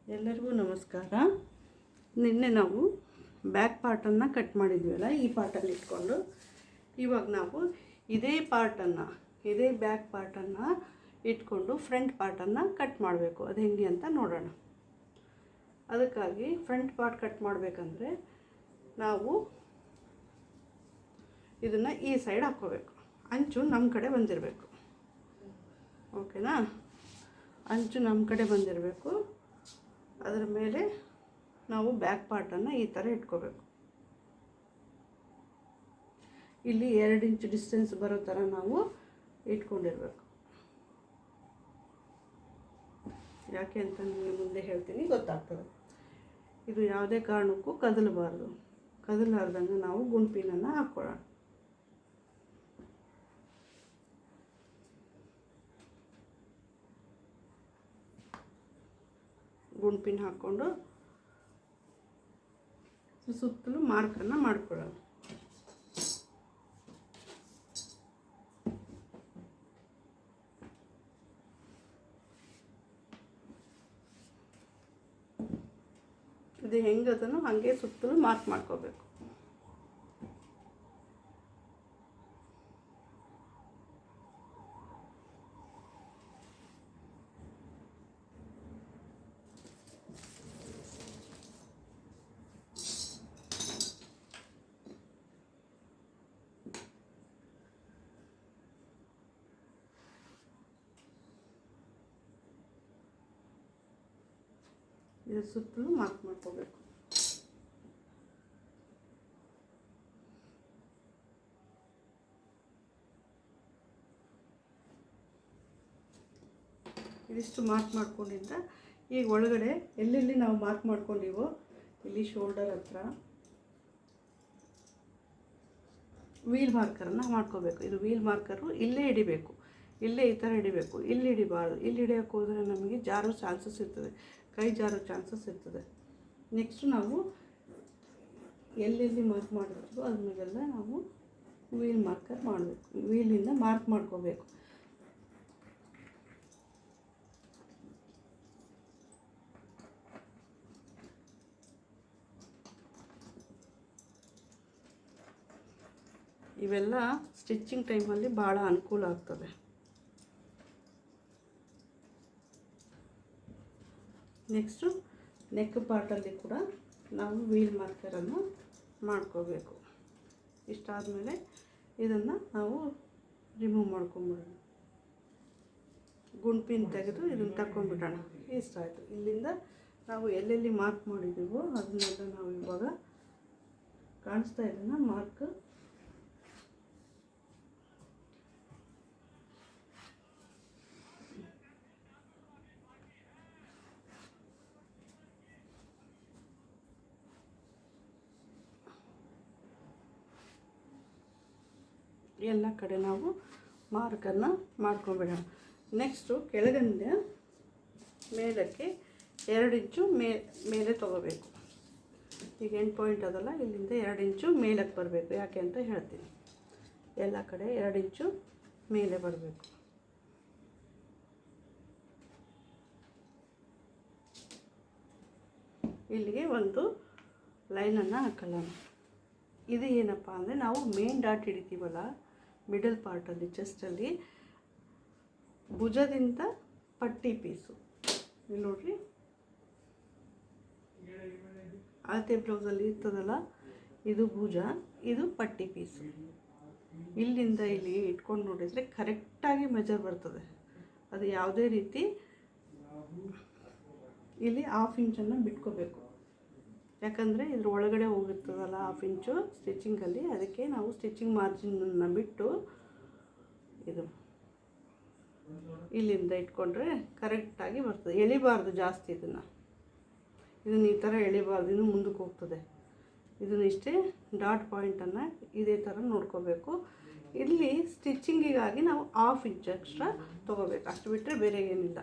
ಎಲ್ಲರಿಗೂ ನಮಸ್ಕಾರ. ನಿನ್ನೆ ನಾವು ಬ್ಯಾಕ್ ಪಾರ್ಟನ್ನು ಕಟ್ ಮಾಡಿದ್ವಲ್ಲ, ಈ ಪಾರ್ಟಲ್ಲಿ ಇಟ್ಕೊಂಡು ಇವಾಗ ನಾವು ಇದೇ ಬ್ಯಾಕ್ ಪಾರ್ಟನ್ನು ಇಟ್ಕೊಂಡು ಫ್ರಂಟ್ ಪಾರ್ಟನ್ನು ಕಟ್ ಮಾಡಬೇಕು. ಅದು ಹೆಂಗೆ ಅಂತ ನೋಡೋಣ. ಅದಕ್ಕಾಗಿ ಫ್ರಂಟ್ ಪಾರ್ಟ್ ಕಟ್ ಮಾಡಬೇಕಂದ್ರೆ ನಾವು ಇದನ್ನು ಈ ಸೈಡ್ ಹಾಕ್ಕೋಬೇಕು. ಅಂಚು ನಮ್ಮ ಕಡೆ ಬಂದಿರಬೇಕು. ಓಕೆನಾ? ಅಂಚು ನಮ್ಮ ಕಡೆ ಬಂದಿರಬೇಕು. ಅದರ ಮೇಲೆ ನಾವು ಬ್ಯಾಕ್ ಪಾರ್ಟನ್ನು ಈ ಥರ ಇಟ್ಕೋಬೇಕು. ಇಲ್ಲಿ 2 ಇಂಚ್ ಡಿಸ್ಟೆನ್ಸ್ ಬರೋ ಥರ ನಾವು ಇಟ್ಕೊಂಡಿರಬೇಕು. ಯಾಕೆ ಅಂತ ನಿಮಗೆ ಮುಂದೆ ಹೇಳ್ತೀನಿ, ಗೊತ್ತಾಗ್ತದೆ. ಇದು ಯಾವುದೇ ಕಾರಣಕ್ಕೂ ಕದಲಬಾರ್ದು. ಕದಲಾರ್ದಂಗೆ ನಾವು ಗುಂಪಿನನ್ನು ಹಾಕ್ಕೊಳ್ಳೋಣ. ಗುಂಪಿನ ಹಾಕ್ಕೊಂಡು ಸುತ್ತಲೂ ಮಾರ್ಕನ್ನು ಮಾಡ್ಕೊಳ್ಳೋಣ. ಇದು ಹೆಂಗದನ್ನು ಹಾಗೆ ಸುತ್ತಲೂ ಮಾರ್ಕ್ ಮಾಡ್ಕೋಬೇಕು. ಇದ್ರ ಸುತ್ತಲೂ ಮಾರ್ಕ್ ಮಾಡ್ಕೋಬೇಕು. ಇದಿಷ್ಟು ಮಾರ್ಕ್ ಮಾಡ್ಕೊಂಡಿದ್ದ ಈಗ ಒಳಗಡೆ ಎಲ್ಲೆಲ್ಲಿ ನಾವು ಮಾರ್ಕ್ ಮಾಡ್ಕೊಂಡಿವೋ, ಇಲ್ಲಿ ಶೋಲ್ಡರ್ ಹತ್ರ ವೀಲ್ ಮಾರ್ಕರನ್ನು ಮಾಡ್ಕೋಬೇಕು. ಇದು ವೀಲ್ ಮಾರ್ಕರು ಇಲ್ಲೇ ಹಿಡಿಬೇಕು. ಇಲ್ಲೇ ಈ ಥರ ಹಿಡಿಬೇಕು. ಇಲ್ಲಿ ಹಿಡಿಬಾರ್ದು. ಇಲ್ಲಿ ಹಿಡಿಯೋಕ್ಕೆ ಹೋದರೆ ನಮಗೆ ಜಾರೋ ಚಾನ್ಸಸ್ ಇರ್ತದೆ, ಕೈ ಜಾರೋ ಚಾನ್ಸಸ್ ಇರ್ತದೆ. ನೆಕ್ಸ್ಟು ನಾವು ಎಲ್ಲೆಲ್ಲಿ ಮಾರ್ಕ್ ಮಾಡಿರ್ತೀವೋ ಅದನ್ನೆಲ್ಲ ನಾವು ವೀಲ್ ಮಾರ್ಕರ್ ಮಾಡಬೇಕು. ವೀಲಿಂದ ಮಾರ್ಕ್ ಮಾಡ್ಕೋಬೇಕು. ಇವೆಲ್ಲ ಸ್ಟಿಚ್ಚಿಂಗ್ ಟೈಮಲ್ಲಿ ಭಾಳ ಅನುಕೂಲ ಆಗ್ತದೆ. ನೆಕ್ಸ್ಟು ನೆಕ್ ಪಾರ್ಟಲ್ಲಿ ಕೂಡ ನಾವು ವೀಲ್ ಮಾರ್ಕರನ್ನು ಮಾಡ್ಕೋಬೇಕು. ಇಷ್ಟಾದಮೇಲೆ ಇದನ್ನು ನಾವು ರಿಮೂವ್ ಮಾಡ್ಕೊಂಬಿಡೋಣ. ಗುಂಪಿನ ತೆಗೆದು ಇದನ್ನು ತಗೊಂಡ್ಬಿಡೋಣ. ಇಷ್ಟ ಆಯಿತು. ಇಲ್ಲಿಂದ ನಾವು ಎಲ್ಲೆಲ್ಲಿ ಮಾರ್ಕ್ ಮಾಡಿದ್ದೀವೋ ಅದನ್ನೆಲ್ಲ ನಾವು ಇವಾಗ ಕಾಣಿಸ್ತಾ ಇದನ್ನು ಮಾರ್ಕ್ ಎಲ್ಲ ಕಡೆ ನಾವು ಮಾರ್ಕನ್ನು ಮಾಡ್ಕೊಂಬಿಡೋಣ. ನೆಕ್ಸ್ಟು ಕೆಳಗಿಂದ ಮೇಲಕ್ಕೆ 2 ಇಂಚು ಮೇಲೆ ತೊಗೋಬೇಕು. ಈಗ ಎಂಡ್ ಪಾಯಿಂಟ್ ಅದಲ್ಲ, ಇಲ್ಲಿಂದ 2 ಇಂಚು ಮೇಲಕ್ಕೆ ಬರಬೇಕು. ಯಾಕೆ ಅಂತ ಹೇಳ್ತೀನಿ. ಎಲ್ಲ ಕಡೆ 2 ಇಂಚು ಮೇಲೆ ಬರಬೇಕು. ಇಲ್ಲಿಗೆ ಒಂದು ಲೈನನ್ನು ಹಾಕೊಳ್ಳೋಣ. ಇದು ಏನಪ್ಪ ಅಂದರೆ ನಾವು ಮೇನ್ ಡಾಟ್ ಹಿಡಿತೀವಲ್ಲ ಮಿಡಲ್ ಪಾರ್ಟಲ್ಲಿ, ಚೆಸ್ಟಲ್ಲಿ, ಭುಜದಿಂದ ಪಟ್ಟಿ ಪೀಸು. ಇಲ್ಲಿ ನೋಡ್ರಿ, ಅಳತೆ ಬ್ಲೌಸಲ್ಲಿ ಇರ್ತದಲ್ಲ, ಇದು ಭುಜ, ಇದು ಪಟ್ಟಿ ಪೀಸು. ಇಲ್ಲಿಂದ ಇಲ್ಲಿ ಇಟ್ಕೊಂಡು ನೋಡಿದರೆ ಕರೆಕ್ಟಾಗಿ ಮೆಜರ್ ಬರ್ತದೆ. ಅದು ಯಾವುದೇ ರೀತಿ ಇಲ್ಲಿ 1/2 ಇಂಚನ್ನು ಬಿಟ್ಕೋಬೇಕು. ಯಾಕಂದರೆ ಇದ್ರ ಒಳಗಡೆ ಹೋಗಿರ್ತದಲ್ಲ 1/2 ಇಂಚು ಸ್ಟಿಚಿಂಗಲ್ಲಿ. ಅದಕ್ಕೆ ನಾವು ಸ್ಟಿಚಿಂಗ್ ಮಾರ್ಜಿನನ್ನು ಬಿಟ್ಟು ಇದು ಇಲ್ಲಿಂದ ಇಟ್ಕೊಂಡ್ರೆ ಕರೆಕ್ಟಾಗಿ ಬರ್ತದೆ. ಎಳಿಬಾರ್ದು ಜಾಸ್ತಿ. ಇದನ್ನು ಈ ಥರ ಎಳಿಬಾರ್ದು, ಇನ್ನು ಮುಂದಕ್ಕೆ ಹೋಗ್ತದೆ. ಇದನ್ನು ಇಷ್ಟೇ ಡಾಟ್ ಪಾಯಿಂಟನ್ನು ಇದೇ ಥರ ನೋಡ್ಕೋಬೇಕು. ಇಲ್ಲಿ ಸ್ಟಿಚಿಂಗಿಗಾಗಿ ನಾವು 1/2 ಇಂಚ್ ಎಕ್ಸ್ಟ್ರಾ ತೊಗೋಬೇಕು. ಅಷ್ಟು ಬಿಟ್ಟರೆ ಬೇರೆ ಏನಿಲ್ಲ.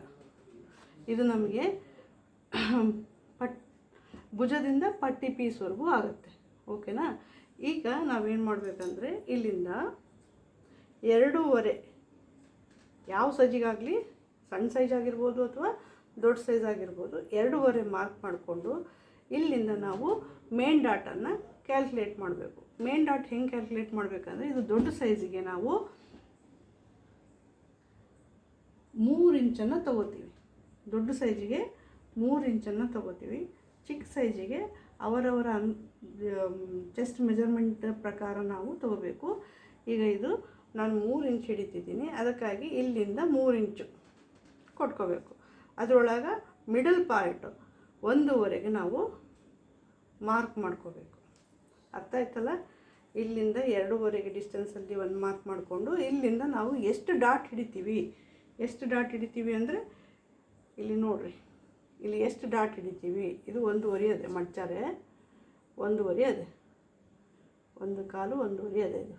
ಇದು ನಮಗೆ ಭುಜದಿಂದ ಪಟ್ಟಿ ಪೀಸ್ವರೆಗೂ ಆಗುತ್ತೆ. ಓಕೆನಾ? ಈಗ ನಾವೇನು ಮಾಡಬೇಕಂದ್ರೆ ಇಲ್ಲಿಂದ 2.5 ಯಾವ ಸೈಜಿಗಾಗಲಿ, ಸಣ್ಣ ಸೈಜ್ ಆಗಿರ್ಬೋದು ಅಥವಾ ದೊಡ್ಡ ಸೈಜ್ ಆಗಿರ್ಬೋದು 2.5 ಮಾರ್ಕ್ ಮಾಡಿಕೊಂಡು ಇಲ್ಲಿಂದ ನಾವು ಮೇನ್ ಡಾಟನ್ನು ಕ್ಯಾಲ್ಕುಲೇಟ್ ಮಾಡಬೇಕು. ಮೇನ್ ಡಾಟ್ ಹೆಂಗೆ ಕ್ಯಾಲ್ಕುಲೇಟ್ ಮಾಡಬೇಕಂದ್ರೆ, ಇದು ದೊಡ್ಡ ಸೈಜಿಗೆ ನಾವು 3 ಇಂಚನ್ನು ತಗೋತೀವಿ. ದೊಡ್ಡ ಸೈಜಿಗೆ 3 ಇಂಚನ್ನು ತಗೋತೀವಿ. ಚಿಕ್ಕ ಸೈಜಿಗೆ ಅವರವರ ಚೆಸ್ಟ್ ಮೆಜರ್ಮೆಂಟ್ ಪ್ರಕಾರ ನಾವು ತಗೋಬೇಕು. ಈಗ ಇದು ನಾನು 3 ಇಂಚ್ ಹಿಡಿತಿದ್ದೀನಿ, ಅದಕ್ಕಾಗಿ ಇಲ್ಲಿಂದ 3 ಇಂಚು ಕೊಟ್ಕೋಬೇಕು. ಅದರೊಳಗೆ ಮಿಡಲ್ ಪಾರ್ಟು 1.5ಗೆ ನಾವು ಮಾರ್ಕ್ ಮಾಡ್ಕೋಬೇಕು. ಅರ್ಥ ಆಯ್ತಲ್ಲ? ಇಲ್ಲಿಂದ 2.5ಗೆ ಡಿಸ್ಟೆನ್ಸಲ್ಲಿ ಒಂದು ಮಾರ್ಕ್ ಮಾಡಿಕೊಂಡು ಇಲ್ಲಿಂದ ನಾವು ಎಷ್ಟು ಡಾಟ್ ಹಿಡಿತೀವಿ ಅಂದರೆ ಇಲ್ಲಿ ನೋಡಿರಿ, ಇಲ್ಲಿ ಎಷ್ಟು ಡಾಟ್ ಹಿಡಿತೀವಿ. ಇದು 1.5 ಅದೇ, ಮಡ್ಚಾರೆ 1.5 ಅದೇ, 1/4 1.5 ಅದೇ ಇದು.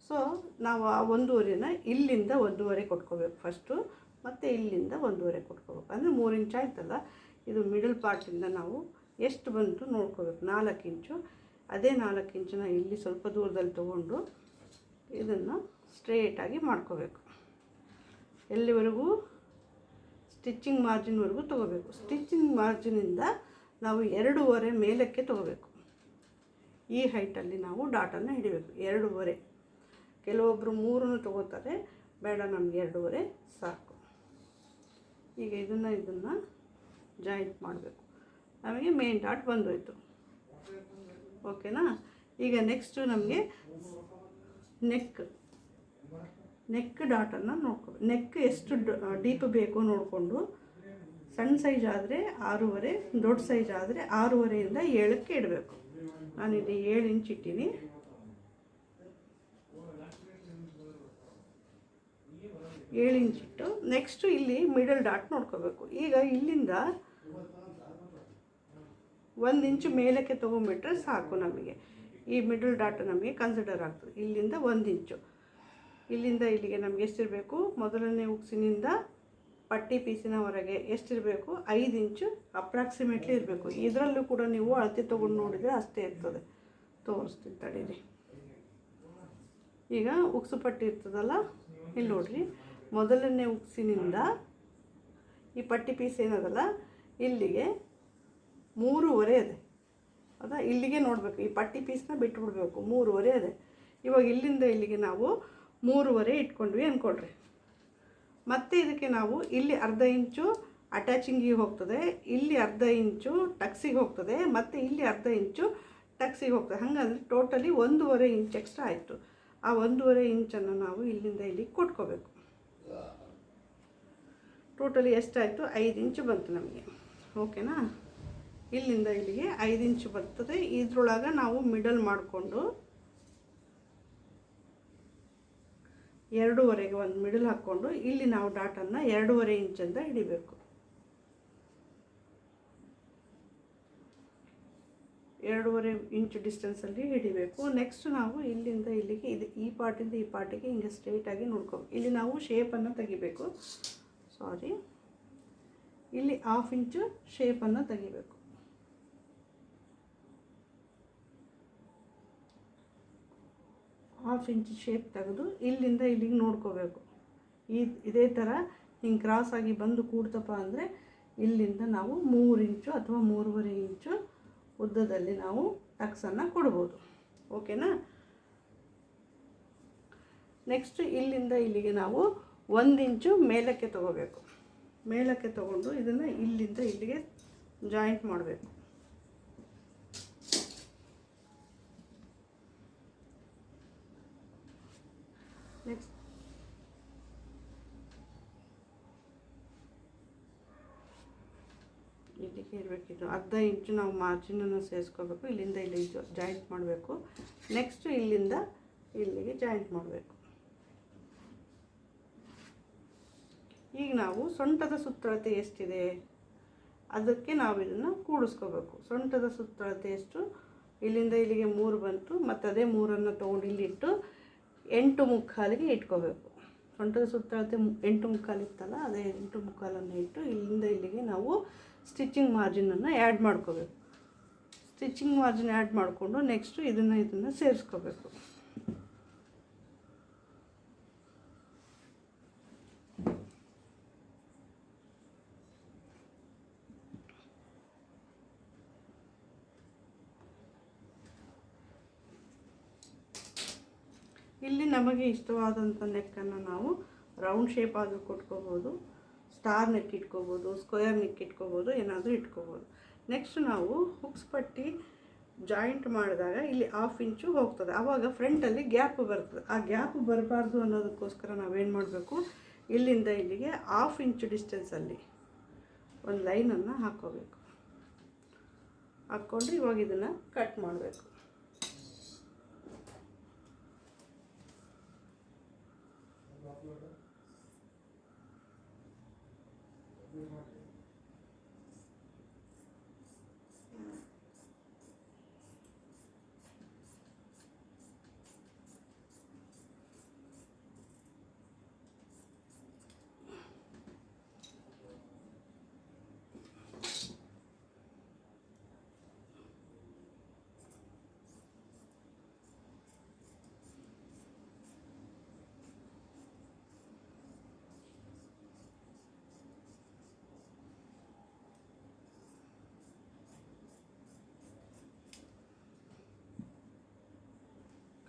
ಸೊ ನಾವು ಆ 1.5ನ ಇಲ್ಲಿಂದ 1.5 ಕೊಟ್ಕೋಬೇಕು ಫಸ್ಟು, ಮತ್ತು ಇಲ್ಲಿಂದ 1.5 ಕೊಟ್ಕೋಬೇಕು. ಅಂದರೆ 3 ಇಂಚ್ ಆಯ್ತಲ್ಲ. ಇದು ಮಿಡಲ್ ಪಾರ್ಟಿಂದ ನಾವು ಎಷ್ಟು ಬಂತು ನೋಡ್ಕೋಬೇಕು. 4 ಇಂಚು. ಅದೇ 4 ಇಂಚನ್ನ ಇಲ್ಲಿ ಸ್ವಲ್ಪ ದೂರದಲ್ಲಿ ತೊಗೊಂಡು ಇದನ್ನು ಸ್ಟ್ರೇಟಾಗಿ ಮಾಡ್ಕೋಬೇಕು. ಎಲ್ಲಿವರೆಗೂ? ಸ್ಟಿಚ್ಚಿಂಗ್ ಮಾರ್ಜಿನ್ವರೆಗೂ ತೊಗೋಬೇಕು. ಸ್ಟಿಚ್ಚಿಂಗ್ ಮಾರ್ಜಿನಿಂದ ನಾವು 2.5 ಮೇಲಕ್ಕೆ ತೊಗೋಬೇಕು. ಈ ಹೈಟಲ್ಲಿ ನಾವು ಡಾಟನ್ನು ಹಿಡಿಬೇಕು. 2.5. ಕೆಲವೊಬ್ಬರು 3 ತೊಗೋತಾರೆ, ಬೇಡ ನಮಗೆ 2.5 ಸಾಕು. ಈಗ ಇದನ್ನು ಜಾಯಿಂಟ್ ಮಾಡಬೇಕು. ನಮಗೆ ಮೇನ್ ಡಾಟ್ ಬಂದೋಯ್ತು. ಓಕೆನಾ? ಈಗ ನೆಕ್ಸ್ಟು ನಮಗೆ ನೆಕ್ ಡಾಟನ್ನು ನೋಡ್ಕೋಬೇಕು. ನೆಕ್ ಎಷ್ಟು ಡೀಪ್ ಬೇಕು ನೋಡಿಕೊಂಡು, ಸಣ್ಣ ಸೈಜ್ ಆದರೆ 6.5, ದೊಡ್ಡ ಸೈಜ್ ಆದರೆ 6.5ಇಂದ 7ಕ್ಕೆ ಇಡಬೇಕು. ನಾನಿಲ್ಲಿ 7 ಇಂಚ್ ಇಟ್ಟೀನಿ. ಇಂಚಿಟ್ಟು ನೆಕ್ಸ್ಟು ಇಲ್ಲಿ ಮಿಡಲ್ ಡಾಟ್ ನೋಡ್ಕೋಬೇಕು. ಈಗ ಇಲ್ಲಿಂದ 1 ಇಂಚು ಮೇಲಕ್ಕೆ ತೊಗೊಂಬಿಟ್ರೆ ಸಾಕು. ನಮಗೆ ಈ ಮಿಡಲ್ ಡಾಟ್ ನಮಗೆ ಕನ್ಸಿಡರ್ ಆಗ್ತದೆ. ಇಲ್ಲಿಂದ 1 ಇಂಚು, ಇಲ್ಲಿಂದ ಇಲ್ಲಿಗೆ ನಮಗೆ ಎಷ್ಟಿರಬೇಕು? ಮೊದಲನೇ ಉಕ್ಸಿನಿಂದ ಪಟ್ಟಿ ಪೀಸಿನವರೆಗೆ ಎಷ್ಟಿರಬೇಕು? 5 ಇಂಚು ಅಪ್ರಾಕ್ಸಿಮೇಟ್ಲಿ ಇರಬೇಕು. ಇದರಲ್ಲೂ ಕೂಡ ನೀವು ಅಳತೆ ತೊಗೊಂಡು ನೋಡಿದರೆ ಅಷ್ಟೇ ಇರ್ತದೆ. ತೋರಿಸ್ತೀನಿ ತಡೀರಿ. ಈಗ ಉಕ್ಸು ಪಟ್ಟಿ ಇರ್ತದಲ್ಲ, ಇಲ್ಲಿ ನೋಡಿರಿ, ಮೊದಲನೇ ಉಕ್ಸಿನಿಂದ ಈ ಪಟ್ಟಿ ಪೀಸ್ ಏನದಲ್ಲ ಇಲ್ಲಿಗೆ 3.5 ಅದೇ. ಹೌದಾ? ಇಲ್ಲಿಗೆ ನೋಡಬೇಕು. ಈ ಪಟ್ಟಿ ಪೀಸ್ನ ಬಿಟ್ಟುಬಿಡ್ಬೇಕು. 3.5 ಅದೇ. ಇವಾಗ ಇಲ್ಲಿಂದ ಇಲ್ಲಿಗೆ ನಾವು 3.5 ಇಟ್ಕೊಂಡ್ವಿ ಅಂದ್ಕೊಳ್ರಿ. ಮತ್ತು ಇದಕ್ಕೆ ನಾವು ಇಲ್ಲಿ 1/2 ಇಂಚು ಅಟ್ಯಾಚಿಂಗಿಗೆ ಹೋಗ್ತದೆ, ಇಲ್ಲಿ 1/2 ಇಂಚು ಟಕ್ಸಿಗೆ ಹೋಗ್ತದೆ, ಮತ್ತು ಇಲ್ಲಿ 1/2 ಇಂಚು ಟಕ್ಸಿಗೆ ಹೋಗ್ತದೆ. ಹಾಗಂದ್ರೆ ಟೋಟಲಿ 1.5 ಇಂಚ್ ಎಕ್ಸ್ಟ್ರಾ ಆಯಿತು. ಆ 1.5 ಇಂಚನ್ನು ನಾವು ಇಲ್ಲಿಂದ ಇಲ್ಲಿಗೆ ಕೊಟ್ಕೋಬೇಕು. ಟೋಟಲಿ ಎಷ್ಟಾಯಿತು? 5 ಇಂಚು ಬಂತು ನಮಗೆ. ಓಕೆನಾ? ಇಲ್ಲಿಂದ ಇಲ್ಲಿಗೆ 5 ಇಂಚು ಬರ್ತದೆ. ಇದ್ರೊಳಗೆ ನಾವು ಮಿಡಲ್ ಮಾಡಿಕೊಂಡು 2.5ಗೆ ಒಂದು ಮಿಡಲ್ ಹಾಕ್ಕೊಂಡು ಇಲ್ಲಿ ನಾವು ಡಾಟನ್ನು 2.5 ಇಂಚಿಂದ ಹಿಡಿಬೇಕು. 2.5 ಇಂಚು ಡಿಸ್ಟೆನ್ಸಲ್ಲಿ ಹಿಡಿಬೇಕು. ನೆಕ್ಸ್ಟ್ ನಾವು ಇಲ್ಲಿಂದ ಇಲ್ಲಿಗೆ ಈ ಪಾರ್ಟಿಂದ ಈ ಪಾರ್ಟಿಗೆ ಹಿಂಗೆ ಸ್ಟ್ರೇಟಾಗಿ ನೋಡ್ಕೋಬೇಕು. ಇಲ್ಲಿ ನಾವು ಶೇಪನ್ನು ತೆಗಿಬೇಕು. ಇಲ್ಲಿ 1/2 ಇಂಚು ಶೇಪನ್ನು ತೆಗಿಬೇಕು. ಹಾಫ್ ಇಂಚ್ ಶೇಪ್ ತೆಗೆದು ಇಲ್ಲಿಂದ ಇಲ್ಲಿಗೆ ನೋಡ್ಕೋಬೇಕು. ಇದೇ ಥರ ಹಿಂಗೆ ಕ್ರಾಸಾಗಿ ಬಂದು ಕೂಡ್ತಪ್ಪ ಅಂದರೆ ಇಲ್ಲಿಂದ ನಾವು 3 ಇಂಚು ಅಥವಾ 3.5 ಇಂಚು ಉದ್ದದಲ್ಲಿ ನಾವು ಟಕ್ಸನ್ನು ಕೊಡ್ಬೋದು. ಓಕೆನಾ? ನೆಕ್ಸ್ಟ್ ಇಲ್ಲಿಂದ ಇಲ್ಲಿಗೆ ನಾವು 1 ಇಂಚು ಮೇಲಕ್ಕೆ ತೊಗೋಬೇಕು. ಮೇಲಕ್ಕೆ ತೊಗೊಂಡು ಇದನ್ನು ಇಲ್ಲಿಂದ ಇಲ್ಲಿಗೆ ಜಾಯಿಂಟ್ ಮಾಡಬೇಕು. ನೆಕ್ಸ್ಟ್ ಇಲ್ಲಿಗೆ ಇರಬೇಕಿತ್ತು. 1/2 ಇಂಚು ನಾವು ಮಾರ್ಜಿನನ್ನು ಸೇರಿಸ್ಕೋಬೇಕು. ಇಲ್ಲಿಂದ ಇಲ್ಲಿ ಜಾಯಿಂಟ್ ಮಾಡಬೇಕು. ನೆಕ್ಸ್ಟು ಇಲ್ಲಿಂದ ಇಲ್ಲಿಗೆ ಜಾಯಿಂಟ್ ಮಾಡಬೇಕು. ಈಗ ನಾವು ಸೊಂಟದ ಸುತ್ತಳತೆ ಎಷ್ಟಿದೆ ಅದಕ್ಕೆ ನಾವು ಇದನ್ನು ಕೂಡಿಸ್ಕೋಬೇಕು. ಸೊಂಟದ ಸುತ್ತಳತೆ ಎಷ್ಟು? ಇಲ್ಲಿಂದ ಇಲ್ಲಿಗೆ 3 ಬಂತು, ಮತ್ತು ಅದೇ 3ಅನ್ನು ತೊಗೊಂಡು ಇಲ್ಲಿಟ್ಟು 8.75ಗೆ ಇಟ್ಕೋಬೇಕು. ಸೊಂಟದ ಸುತ್ತಳತೆ 8.75 ಇತ್ತಲ್ಲ, ಅದೇ 8.75 ಇಟ್ಟು ಇಲ್ಲಿಂದ ಇಲ್ಲಿಗೆ ನಾವು ಸ್ಟಿಚ್ಚಿಂಗ್ ಮಾರ್ಜಿನನ್ನು ಆ್ಯಡ್ ಮಾಡ್ಕೋಬೇಕು. ಸ್ಟಿಚ್ಚಿಂಗ್ ಮಾರ್ಜಿನ್ ಆ್ಯಡ್ ಮಾಡಿಕೊಂಡು ನೆಕ್ಸ್ಟು ಇದನ್ನು ಸೇರಿಸ್ಕೋಬೇಕು. ಇಲ್ಲಿ ನಮಗೆ ಇಷ್ಟವಾದಂಥ ನೆಕ್ಕನ್ನು ನಾವು ರೌಂಡ್ ಶೇಪ್ ಆದರೂ ಕೊಟ್ಕೋಬೋದು, ಸ್ಟಾರ್ ನೆಕ್ ಇಟ್ಕೋಬೋದು, ಸ್ಕ್ವೇರ್ ನೆಕ್ ಇಟ್ಕೋಬೋದು, ಏನಾದರೂ ಇಟ್ಕೋಬೋದು. ನೆಕ್ಸ್ಟ್ ನಾವು ಹುಕ್ಸ್ ಪಟ್ಟಿ ಜಾಯಿಂಟ್ ಮಾಡಿದಾಗ ಇಲ್ಲಿ 1/2 ಇಂಚು ಹೋಗ್ತದೆ, ಆವಾಗ ಫ್ರಂಟಲ್ಲಿ ಗ್ಯಾಪ್ ಬರ್ತದೆ. ಆ ಗ್ಯಾಪ್ ಬರಬಾರ್ದು ಅನ್ನೋದಕ್ಕೋಸ್ಕರ ನಾವೇನು ಮಾಡಬೇಕು, ಇಲ್ಲಿಂದ ಇಲ್ಲಿಗೆ 1/2 ಇಂಚು ಡಿಸ್ಟೆನ್ಸಲ್ಲಿ ಒಂದು ಲೈನನ್ನು ಹಾಕ್ಕೋಬೇಕು. ಹಾಕ್ಕೊಂಡು ಇವಾಗ ಇದನ್ನು ಕಟ್ ಮಾಡಬೇಕು.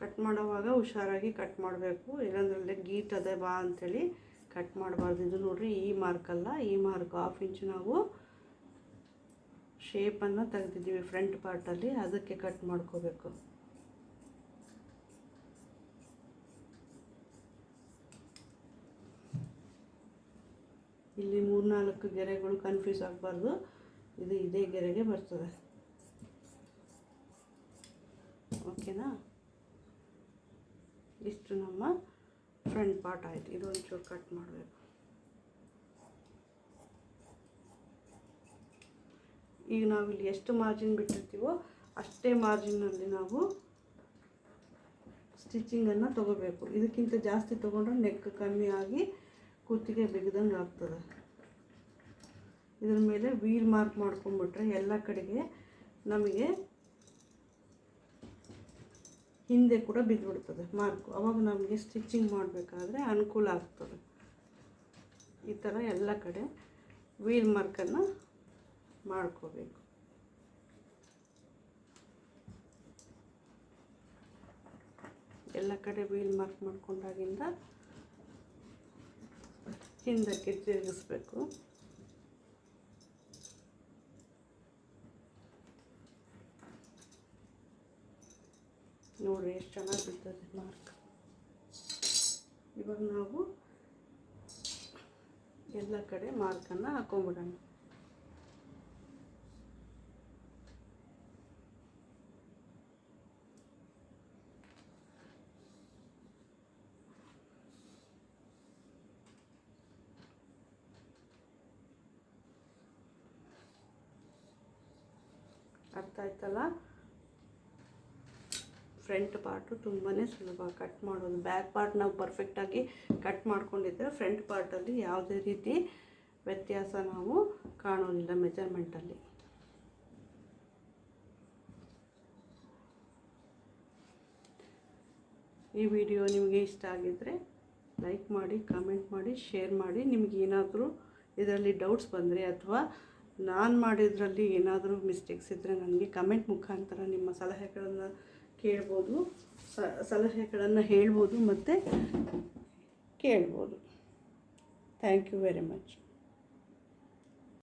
ಕಟ್ ಮಾಡೋವಾಗ ಹುಷಾರಾಗಿ ಕಟ್ ಮಾಡಬೇಕು, ಇಲ್ಲಾಂದ್ರೆ ಗೀಟ್ ಅದೇ ಬಾ ಅಂಥೇಳಿ ಕಟ್ ಮಾಡಬಾರ್ದು. ಇದು ನೋಡಿರಿ, ಈ ಮಾರ್ಕಲ್ಲ, ಈ ಮಾರ್ಕ್ 1/2 ಇಂಚು ನಾವು ಶೇಪನ್ನು ತೆಗೆದಿದ್ದೀವಿ ಫ್ರಂಟ್ ಪಾರ್ಟಲ್ಲಿ, ಅದಕ್ಕೆ ಕಟ್ ಮಾಡ್ಕೋಬೇಕು. ಇಲ್ಲಿ 3-4 ಗೆರೆಗಳು ಕನ್ಫ್ಯೂಸ್ ಆಗಬಾರ್ದು, ಇದು ಇದೇ ಗೆರೆಗೆ ಬರ್ತದೆ. ಓಕೆನಾ? ಇಷ್ಟು ನಮ್ಮ ಫ್ರಂಟ್ ಪಾರ್ಟ್ ಆಯಿತು. ಇದು ಒಂಚೂರು ಕಟ್ ಮಾಡಬೇಕು. ಈಗ ನಾವಿಲ್ಲಿ ಎಷ್ಟು ಮಾರ್ಜಿನ್ ಬಿಟ್ಟಿರ್ತೀವೋ ಅಷ್ಟೇ ಮಾರ್ಜಿನಲ್ಲಿ ನಾವು ಸ್ಟಿಚಿಂಗನ್ನು ತೊಗೋಬೇಕು. ಇದಕ್ಕಿಂತ ಜಾಸ್ತಿ ತೊಗೊಂಡ್ರೆ ನೆಕ್ ಕಮ್ಮಿ ಆಗಿ ಕುತ್ತಿಗೆ ಬಿಗದಂಗೆ ಆಗ್ತದೆ. ಇದ್ರ ಮೇಲೆ ವೀಲ್ ಮಾರ್ಕ್ ಮಾಡ್ಕೊಂಬಿಟ್ರೆ ಎಲ್ಲ ಕಡೆಗೆ ನಮಗೆ ಹಿಂದೆ ಕೂಡ ಬಿದ್ದುಬಿಡ್ತದೆ ಮಾರ್ಕು. ಅವಾಗ ನಮಗೆ ಸ್ಟಿಚಿಂಗ್ ಮಾಡಬೇಕಾದ್ರೆ ಅನುಕೂಲ ಆಗ್ತದೆ. ಈ ಥರ ಎಲ್ಲ ಕಡೆ ವೀಲ್ ಮಾರ್ಕನ್ನು ಮಾಡ್ಕೋಬೇಕು. ಎಲ್ಲ ಕಡೆ ವೀಲ್ ಮಾರ್ಕ್ ಮಾಡ್ಕೊಂಡಾಗಿಂದ ಹಿಂದಕ್ಕೆ ತಿರುಗಿಸ್ಬೇಕು. ನೋಡಿರಿ ಎಷ್ಟು ಚೆನ್ನಾಗಿ ಬಿಡ್ತದೆ ಮಾರ್ಕ್. ಇವಾಗ ನಾವು ಎಲ್ಲ ಕಡೆ ಮಾರ್ಕನ್ನು ಹಾಕೊಂಡ್ಬಿಡೋಣ. ಅರ್ಥ ಆಯ್ತಲ್ಲ? ಫ್ರಂಟ್ ಪಾರ್ಟು ತುಂಬಾ ಸುಲಭ ಕಟ್ ಮಾಡೋದು. ಬ್ಯಾಕ್ ಪಾರ್ಟ್ ನಾವು ಪರ್ಫೆಕ್ಟಾಗಿ ಕಟ್ ಮಾಡ್ಕೊಂಡಿದ್ದರೆ ಫ್ರಂಟ್ ಪಾರ್ಟಲ್ಲಿ ಯಾವುದೇ ರೀತಿ ವ್ಯತ್ಯಾಸ ನಾವು ಕಾಣೋದಿಲ್ಲ ಮೆಜರ್ಮೆಂಟಲ್ಲಿ. ಈ ವಿಡಿಯೋ ನಿಮಗೆ ಇಷ್ಟ ಆಗಿದ್ದರೆ ಲೈಕ್ ಮಾಡಿ, ಕಮೆಂಟ್ ಮಾಡಿ, ಶೇರ್ ಮಾಡಿ. ನಿಮ್ಗೆ ಏನಾದರೂ ಇದರಲ್ಲಿ ಡೌಟ್ಸ್ ಬಂದರೆ ಅಥವಾ ನಾನು ಮಾಡಿದ್ರಲ್ಲಿ ಏನಾದರೂ ಮಿಸ್ಟೇಕ್ಸ್ ಇದ್ದರೆ ನನಗೆ ಕಮೆಂಟ್ ಮುಖಾಂತರ ನಿಮ್ಮ ಸಲಹೆಗಳನ್ನು ಕೇಳ್ಬೋದು, ಸಲಹೆಗಳನ್ನು ಹೇಳ್ಬೋದು ಮತ್ತು ಕೇಳ್ಬೋದು. Thank you very much.